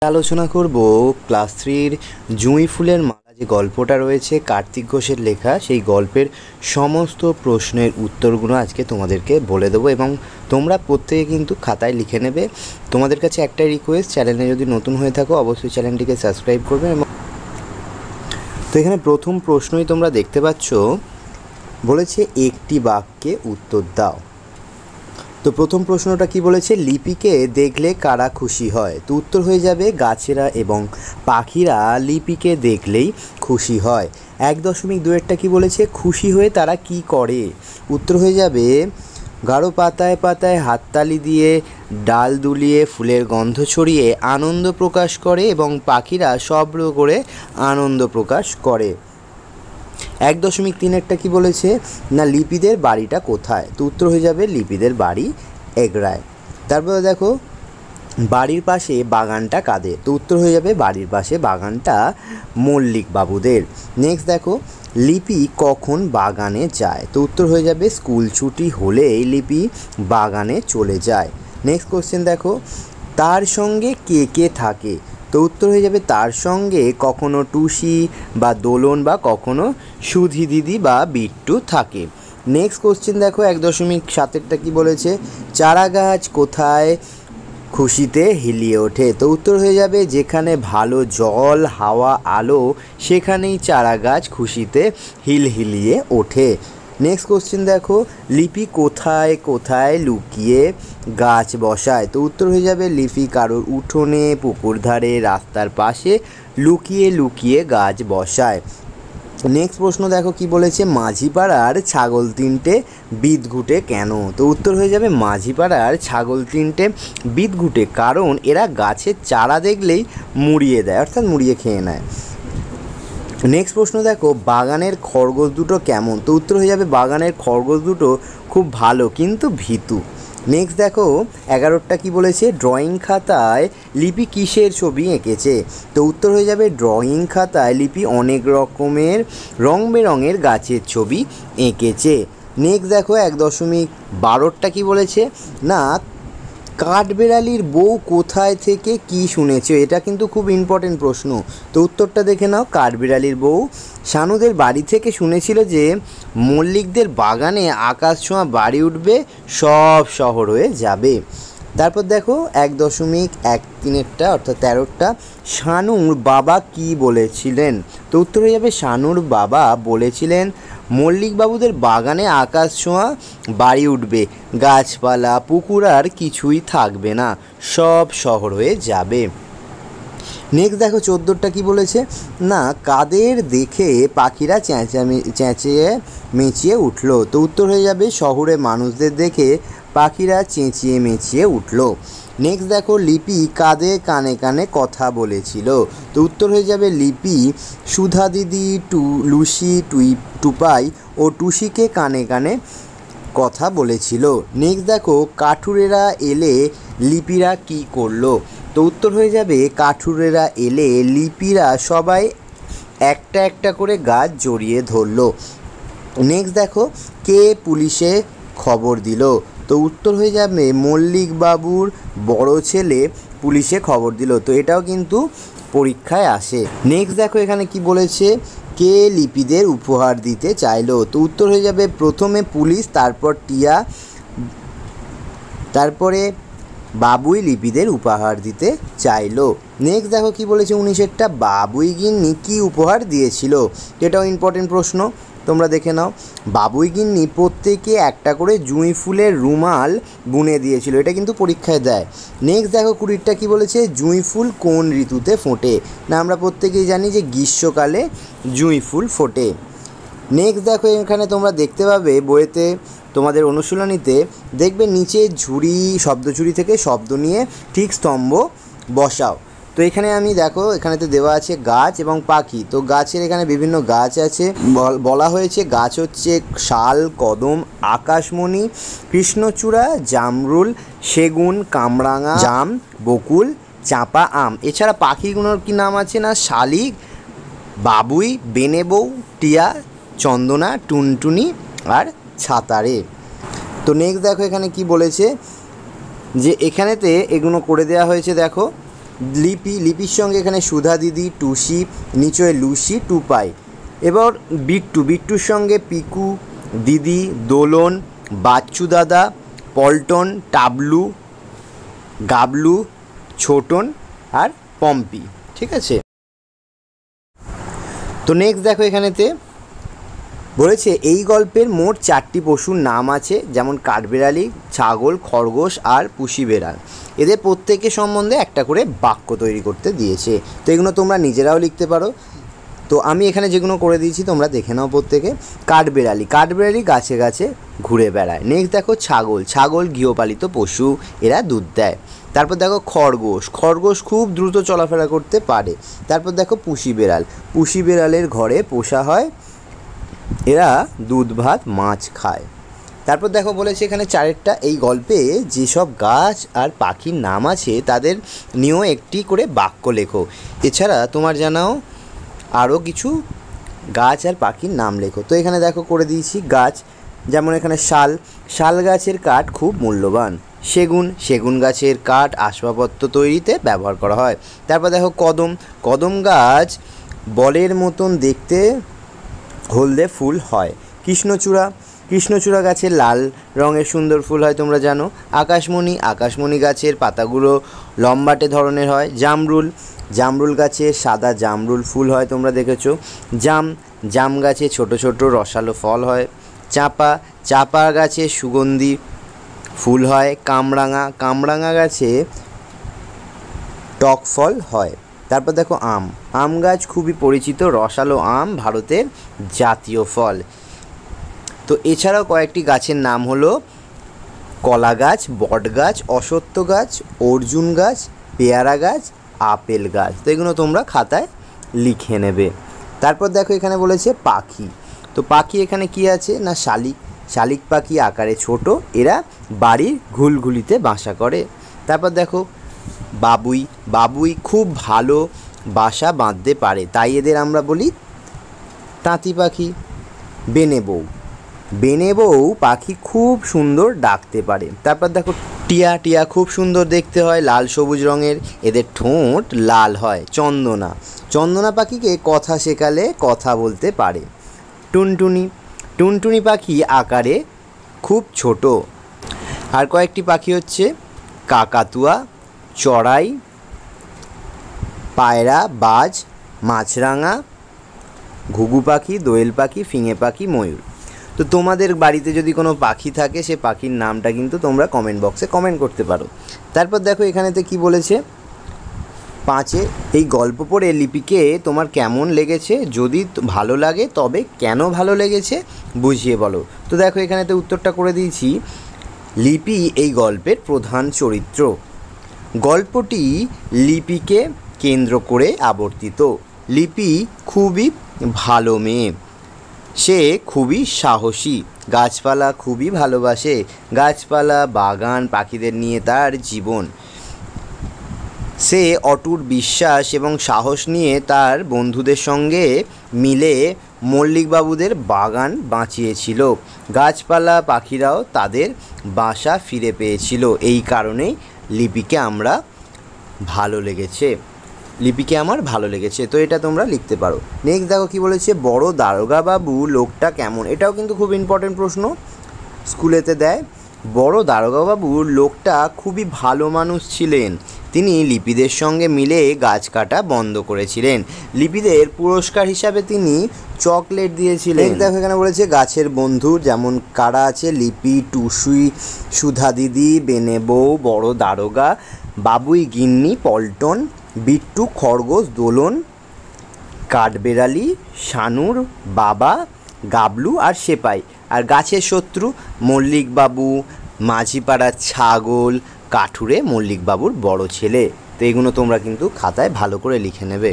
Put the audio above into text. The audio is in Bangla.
আলোচনা করব ক্লাস 3 জুঁই ফুলের মালা যে গল্পটা রয়েছে কার্তিক ঘোষের লেখা, সেই গল্পের সমস্ত প্রশ্নের উত্তরগুলো আজকে তোমাদেরকে বলে দেবো এবং তোমরা প্রত্যেকে কিন্তু খাতায় লিখে নেবে। তোমাদের কাছে একটাই রিকোয়েস্ট, চ্যানেলে যদি নতুন হয়ে থাকো অবশ্যই চ্যানেলটিকে সাবস্ক্রাইব করবে। এবং তো এখানে প্রথম প্রশ্নই তোমরা দেখতে পাচ্ছ, বলেছে একটি বাক্যে উত্তর দাও। তো প্রথম প্রশ্নটা কি বলেছে, লিপিকে দেখলে কারা খুশি হয়? তো উত্তর হয়ে যাবে গাছেরা এবং পাখিরা লিপিকে দেখলেই খুশি হয়। 1.2টা কি বলেছে, খুশি হয়ে তারা কি করে? উত্তর হয়ে যাবে গাঢ় পাতায় পাতায় হাততালি দিয়ে ডাল দুলিয়ে ফুলের গন্ধ ছড়িয়ে আনন্দ প্রকাশ করে এবং পাখিরা শব্দ করে আনন্দ প্রকাশ করে। 1.3 কি বলেছে না, লিপিদের বাড়িটা কোথায়? তো উত্তর হয়ে যাবে লিপিদের বাড়ি এগরায়। তারপরে দেখো বাড়ির পাশে বাগানটা কাদের? তো উত্তর হয়ে যাবে বাড়ির পাশে বাগানটা মল্লিক বাবুদের। নেক্সট দেখো লিপি কখন বাগানে যায়? তো উত্তর হয়ে যাবে স্কুল ছুটি হলেই লিপি বাগানে চলে যায়। নেক্সট কোশ্চেন দেখো, তার সঙ্গে কে কে থাকে? তো উত্তর হয়ে যাবে তার সঙ্গে কখনো টুসি বা দোলন বা কখনো সুধি দিদি বা বিট্টু থাকে। নেক্সট কোশ্চেন দেখো 1.7টা কি বলেছে, চারা গাছ কোথায় খুশিতে হিলিয়ে ওঠে? তো উত্তর হয়ে যাবে যেখানে ভালো জল হাওয়া আলো সেখানেই চারা গাছ খুশিতে হিলিয়ে ওঠে। নেক্সট কোশ্চেন দেখো, লিপি কোথায় কোথায় লুকিয়ে গাছ বসায়? তো উত্তর হয়ে যাবে লিপি কারোর উঠোনে পুকুর ধারে রাস্তার পাশে লুকিয়ে লুকিয়ে গাছ বসায়। নেক্সট প্রশ্ন দেখো কি বলেছে, মাঝিপাড়ার ছাগল তিনটে বিদঘুটে কেন? তো উত্তর হয়ে যাবে মাঝিপাড়ার ছাগল তিনটে বিদঘুটে কারণ এরা গাছের চারা দেখলেই মুড়িয়ে দেয়, অর্থাৎ মুড়িয়ে খেয়ে নেয়। নেক্সট প্রশ্ন দেখো, বাগানের খরগোশ দুটো কেমন? তো উত্তর হয়ে যাবে বাগানের খরগোশ দুটো খুব ভালো কিন্তু ভীতু। নেক্সট দেখো 11টা কি বলেছে, ড্রয়িং খাতায় লিপি কিসের ছবি এঁকেছে? তো উত্তর হয়ে যাবে ড্রয়িং খাতায় লিপি অনেক রকমের রং বেরঙের গাছের ছবি এঁকেছে। নেক্সট দেখো 1.12টা কি বলেছে না, কাঠবেড়ালির বউ কোথায় থেকে কি শুনেছে? এটা কিন্তু খুব ইম্পর্টেন্ট প্রশ্ন। তো উত্তরটা দেখে নাও, কাঠবেড়ালির বউ শানুদের বাড়ি থেকে শুনেছিল যে মল্লিকদের বাগানে আকাশ ছোঁয়া বাড়ি উঠবে, সব শহর হয়ে যাবে। তারপর দেখো 1.13টা অর্থাৎ 13টা, শানুর বাবা কি বলেছিলেন? তো উত্তর হয়ে যাবে শানুর বাবা বলেছিলেন মল্লিকবাবুদের বাগানে আকাশ ছোঁয়া বাড়ি উঠবে, গাছপালা পুকুর আর কিছুই থাকবে না, সব শহর হয়ে যাবে। নেক্সট দেখো 14টা কি বলেছে না, কাদের দেখে পাখিরা চেঁচিয়ে মেচিয়ে উঠলো? তো উত্তর হয়ে যাবে শহুরে মানুষদের দেখে পাখিরা চেঁচিয়ে মেচিয়ে উঠলো। নেক্সট দেখো লিপি কাদের কানে কানে কথা বলেছিল? তো উত্তর হয়ে যাবে লিপি সুধা দিদি লুসি টুপাই ও টুসিকে কানে কানে কথা বলেছিল। নেক্সট দেখো কাঠুরেরা এলে লিপিরা কি করলো? তো উত্তর হয়ে যাবে কাঠুরেরা এলে লিপিরা সবাই একটা একটা করে গাছ জড়িয়ে ধরলো। নেক্সট দেখো কে পুলিশে খবর দিল? তো উত্তর হয়ে যাবে মল্লিক বাবুর বড় ছেলে পুলিশে খবর দিল। তো এটাও কিন্তু পরীক্ষায় আসে। নেক্সট দেখো এখানে কি বলেছে, কে লিপিদের উপহার দিতে চাইলো? তো উত্তর হয়ে যাবে প্রথমে পুলিশ, তারপর টিয়া, তারপরে বাবুই লিপিদের উপহার দিতে চাইলো। নেক্সট দেখো কি বলেছে 19টা, বাবুই গিন্নি কি উপহার দিয়েছিল? এটাও ইম্পর্টেন্ট প্রশ্ন, তোমরা দেখে নাও। বাবুই গিন্নি প্রত্যেকে একটা করে জুঁই ফুলের রুমাল বুনে দিয়েছিল, এটা কিন্তু পরীক্ষায় দেয়। নেক্সট দেখো 20টা কি বলেছে, জুঁই ফুল কোন ঋতুতে ফোটে? না আমরা প্রত্যেকেই জানি যে গ্রীষ্মকালে জুঁই ফুল ফোটে। নেক্সট দেখো এখানে তোমরা দেখতে পাবে বইয়েতে তোমাদের অনুশীলনীতে দেখবে নিচে ঝুড়ি শব্দ ঝুড়ি থেকে শব্দ নিয়ে ঠিক স্তম্ভ বসাও। তো এখানে আমি দেখো এখানেতে দেওয়া আছে গাছ এবং পাখি। তো গাছের এখানে বিভিন্ন গাছ আছে, বলা হয়েছে গাছ হচ্ছে শাল, কদম, আকাশমণি, কৃষ্ণচূড়া, জামরুল, সেগুন, কামরাঙা, জাম, বকুল, চাঁপা, আম। এছাড়া পাখিগুলোর কি নাম আছে না, শালিক, বাবুই, বেনেবউ, টিয়া, চন্দনা, টুনটুনি আর ছাতারে। তো নেক্সট দেখো এখানে কি বলেছে, যে এখানেতে এগুলো করে দেওয়া হয়েছে। দেখো লিপির সঙ্গে এখানে সুধা দিদি, টুসি, নিচয়ে লুসি, টুপাই। এবার বিট্টুর সঙ্গে পিকু, দিদি, দোলন, বাচ্চু দাদা, পল্টন, টাবলু, গাবলু, ছোটন আর পম্পি। ঠিক আছে, তো নেক্সট দেখো এখানেতে বলেছে এই গল্পের মোট 4টি পশুর নাম আছে, যেমন কাঠবেড়ালি, ছাগল, খরগোশ আর পুষি বেড়াল। এদের প্রত্যেকের সম্বন্ধে একটা করে বাক্য তৈরি করতে দিয়েছে। তো এগুলো তোমরা নিজেরাও লিখতে পারো। তো আমি এখানে যেগুলো করে দিয়েছি তোমরা দেখে নাও প্রত্যেকে। কাঠবেড়ালি গাছে গাছে ঘুরে বেড়ায়। নেক্সট দেখো ছাগল গৃহপালিত পশু, এরা দুধ দেয়। তারপর দেখো খরগোশ খুব দ্রুত চলাফেরা করতে পারে। তারপর দেখো পুষি বেড়ালের ঘরে পোষা হয়, এরা দুধ ভাত মাছ খায়। তারপর দেখো বলেছে এখানে 4টা এই গল্পে যেসব গাছ আর পাখির নাম আছে তাদের নিয়েও একটি করে বাক্য লেখো। এছাড়া তোমার জানাও আরও কিছু গাছ আর পাখির নাম লেখো। তো এখানে দেখো করে দিয়েছি গাছ, যেমন এখানে শাল গাছের কাঠ খুব মূল্যবান। সেগুন গাছের কাঠ আসবাবপত্র তৈরিতে ব্যবহার করা হয়। তারপর দেখো কদম গাছ বলের মতন দেখতে, হলদে ফুল হয়। কৃষ্ণচূড়া গাছের লাল রঙের সুন্দর ফুল হয়, তোমরা জানো। আকাশমণি গাছের পাতাগুলো লম্বাটে ধরনের হয়। জামরুল গাছে সাদা জামরুল ফুল হয়, তোমরা দেখেছো। জাম গাছে ছোট ছোট রসালো ফল হয়। চাপা গাছে সুগন্ধি ফুল হয়। কামরাঙা গাছে টক ফল হয়। তারপর দেখো আম গাছ খুবই পরিচিত, রসালো আম ভারতের জাতীয় ফল। তো এছাড়াও কয়েকটি গাছের নাম হলো কলা গাছ, বট গাছ, অশ্বত্থ গাছ, অর্জুন গাছ, পেয়ারা গাছ, আপেল গাছ। তো এগুলো তোমরা খাতায় লিখে নেবে। তারপর দেখো এখানে বলেছে পাখি। তো পাখি এখানে কি আছে না শালিক পাখি আকারে ছোট, এরা বাড়ির ঘুলঘুলিতে বাসা করে। তারপর দেখো বাবুই খুব ভালো বাসা বাঁধতে পারে, তাই এদের আমরা বলি তাঁতি পাখি। বেনে বউ পাখি খুব সুন্দর ডাকতে পারে। তারপর দেখো টিয়া খুব সুন্দর দেখতে হয়, লাল সবুজ রঙের, এদের ঠোঁট লাল হয়। চন্দনা পাখিকে কথা শেখালে কথা বলতে পারে। টুনটুনি পাখি আকারে খুব ছোট। আর কয়েকটি পাখি হচ্ছে কাকাতুয়া, চড়াই, পায়রা, বাজ, মাছরাঙা, ঘুঘু পাখি, দোয়েল পাখি, ফিঙে পাখি, ময়ূর। তো তোমাদের বাড়িতে যদি কোনো পাখি থাকে সে পাখির নামটা কিন্তু তোমরা কমেন্ট বক্সে কমেন্ট করতে পারো। তারপর দেখো এখানেতে কি বলেছে 5 এই গল্প পড়ে লিপিকে তোমার কেমন লেগেছে, যদি ভালো লাগে তবে কেন ভালো লেগেছে বুঝিয়ে বলো। তো দেখো এখানেতে উত্তরটা করে দিয়েছি। লিপি এই গল্পের প্রধান চরিত্র। গল্পটি লিপিকে কেন্দ্র করে আবর্তিত। লিপি খুবই ভালো মেয়ে, সে খুবই সাহসী, গাছপালা খুবই ভালোবাসে। গাছপালা, বাগান, পাখিদের নিয়ে তার জীবন। সে অটুট বিশ্বাস এবং সাহস নিয়ে তার বন্ধুদের সঙ্গে মিলে মল্লিকবাবুদের বাগান বাঁচিয়েছিল। গাছপালা, পাখিরাও তাদের বাসা ফিরে পেয়েছিল। এই কারণেই লিপিকে আমার ভালো লেগেছে। তো এটা তোমরা লিখতে পারো। নেক্সট দেখো কি বলেছে, বড় দারোগা বাবু লোকটা কেমন। এটাও কিন্তু খুব ইম্পর্টেন্ট প্রশ্ন, স্কুলেতে দেয়। বড় দারোগা বাবু লোকটা খুবই ভালো মানুষ ছিলেন। তিনি লিপিদের সঙ্গে মিলে গাছ কাটা বন্ধ করেছিলেন। লিপিদের পুরস্কার হিসাবে তিনি চকলেট দিয়েছিলেন। দেখো এখানে বলেছে গাছের বন্ধু যেমন কারা আছে, লিপি, টুসি, সুধা দিদি, বেনে বউ, বড় দারোগা, বাবুই গিন্নি, পল্টন, বিট্টু, খরগোশ, দোলন, কাঠবেড়ালি, শানুর বাবা, গাবলু আর সেপাই। আর গাছের শত্রু মল্লিকবাবু, মাঝিপাড়ার ছাগল, কাঠুরে মল্লিকবাবুর বড় ছেলে। তো এগুলো তোমরা কিন্তু খাতায় ভালো করে লিখে নেবে।